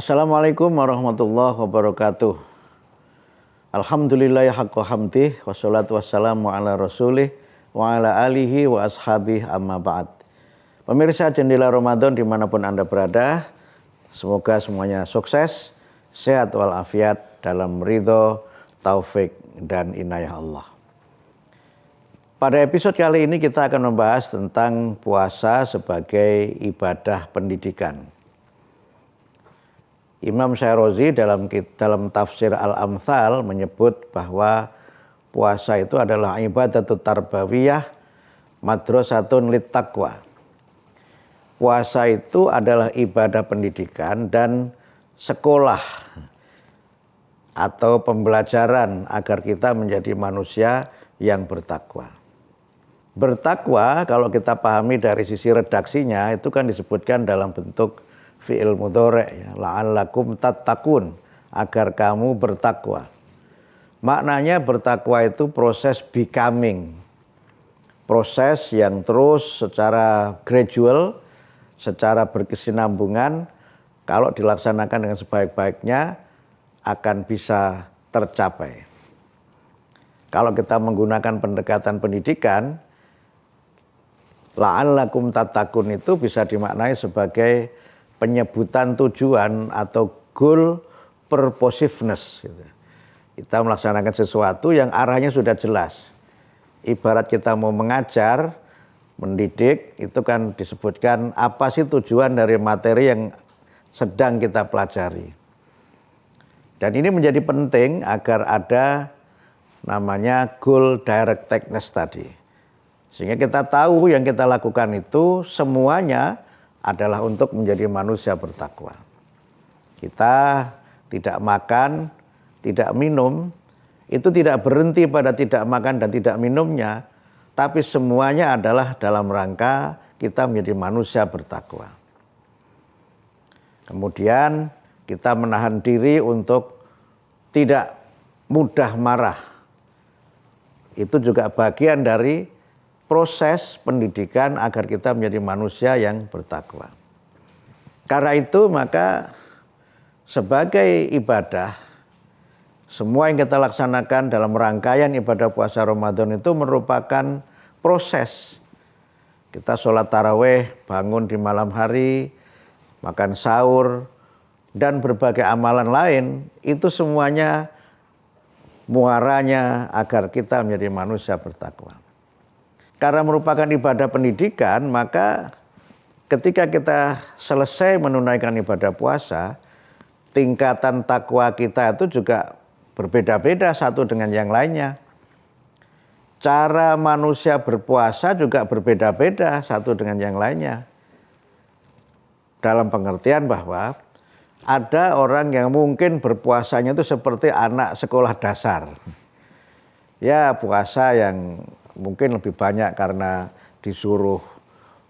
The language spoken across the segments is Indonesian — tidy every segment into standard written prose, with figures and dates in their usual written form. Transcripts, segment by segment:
Assalamualaikum warahmatullahi wabarakatuh. Alhamdulillah haqqa hamdih wassalatu wassalamu ala rasulih wa ala alihi wa ashabih amma ba'd. Pemirsa Jendela Ramadan dimanapun Anda berada, semoga semuanya sukses, sehat walafiat dalam ridho, taufik dan inayah Allah. Pada episode kali ini kita akan membahas tentang puasa sebagai ibadah pendidikan. Imam Syairozi dalam tafsir Al-Amthal menyebut bahwa puasa itu adalah ibadatut tarbawiyah madrasatun littaqwa. Puasa itu adalah ibadah pendidikan dan sekolah atau pembelajaran agar kita menjadi manusia yang bertakwa. Bertakwa kalau kita pahami dari sisi redaksinya itu kan disebutkan dalam bentuk fi'il mudhari' ya, la'allakum tattaqun, agar kamu bertakwa. Maknanya bertakwa itu proses becoming, proses yang terus secara gradual, secara berkesinambungan, kalau dilaksanakan dengan sebaik-baiknya akan bisa tercapai. Kalau kita menggunakan pendekatan pendidikan, la'allakum tattaqun itu bisa dimaknai sebagai penyebutan tujuan atau goal purposiveness. Kita melaksanakan sesuatu yang arahnya sudah jelas. Ibarat kita mau mengajar, mendidik, itu kan disebutkan apa sih tujuan dari materi yang sedang kita pelajari. Dan ini menjadi penting agar ada namanya goal directedness tadi. Sehingga kita tahu yang kita lakukan itu semuanya adalah untuk menjadi manusia bertakwa. Kita tidak makan, tidak minum, itu tidak berhenti pada tidak makan dan tidak minumnya, tapi semuanya adalah dalam rangka kita menjadi manusia bertakwa. Kemudian kita menahan diri untuk tidak mudah marah. Itu juga bagian dari proses pendidikan agar kita menjadi manusia yang bertakwa. Karena itu maka sebagai ibadah, semua yang kita laksanakan dalam rangkaian ibadah puasa Ramadan itu merupakan proses. Kita sholat tarawih, bangun di malam hari, makan sahur, dan berbagai amalan lain, itu semuanya muaranya agar kita menjadi manusia bertakwa. Karena merupakan ibadah pendidikan, maka ketika kita selesai menunaikan ibadah puasa, tingkatan takwa kita itu juga berbeda-beda satu dengan yang lainnya. Cara manusia berpuasa juga berbeda-beda satu dengan yang lainnya. Dalam pengertian bahwa ada orang yang mungkin berpuasanya itu seperti anak sekolah dasar. Ya, puasa yang mungkin lebih banyak karena disuruh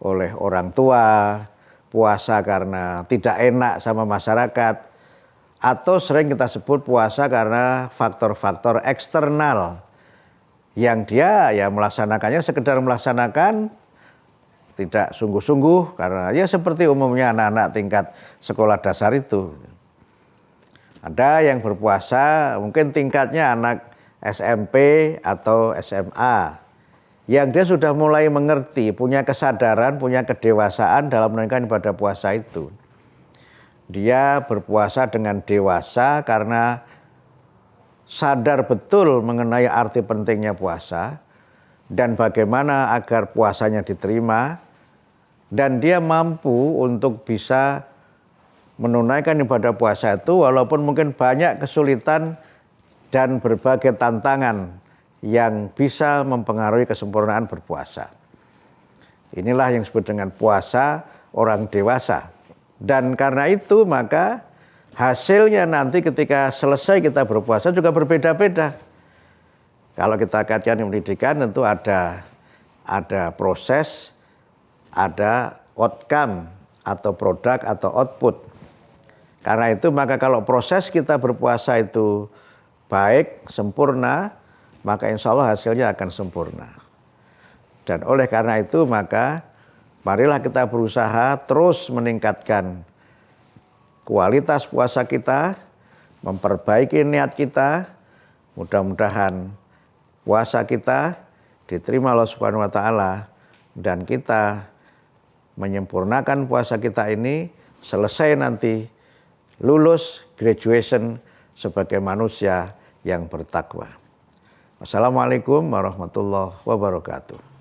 oleh orang tua, puasa karena tidak enak sama masyarakat, atau sering kita sebut puasa karena faktor-faktor eksternal yang dia ya melaksanakannya sekedar melaksanakan, tidak sungguh-sungguh, karena ya seperti umumnya anak-anak tingkat sekolah dasar itu. Ada yang berpuasa mungkin tingkatnya anak SMP atau SMA, yang dia sudah mulai mengerti, punya kesadaran, punya kedewasaan dalam menunaikan ibadah puasa itu. Dia berpuasa dengan dewasa karena sadar betul mengenai arti pentingnya puasa dan bagaimana agar puasanya diterima, dan dia mampu untuk bisa menunaikan ibadah puasa itu walaupun mungkin banyak kesulitan dan berbagai tantangan yang bisa mempengaruhi kesempurnaan berpuasa. Inilah yang disebut dengan puasa orang dewasa. Dan karena itu maka hasilnya nanti ketika selesai kita berpuasa juga berbeda-beda. Kalau kita kajian pendidikan tentu ada proses, ada outcome atau produk atau output. Karena itu maka kalau proses kita berpuasa itu baik, sempurna, maka insya Allah hasilnya akan sempurna. Dan oleh karena itu maka marilah kita berusaha terus meningkatkan kualitas puasa kita, memperbaiki niat kita. Mudah-mudahan puasa kita diterima Allah Subhanahu wa taala dan kita menyempurnakan puasa kita ini selesai nanti lulus graduation sebagai manusia yang bertakwa. Wassalamualaikum warahmatullahi wabarakatuh.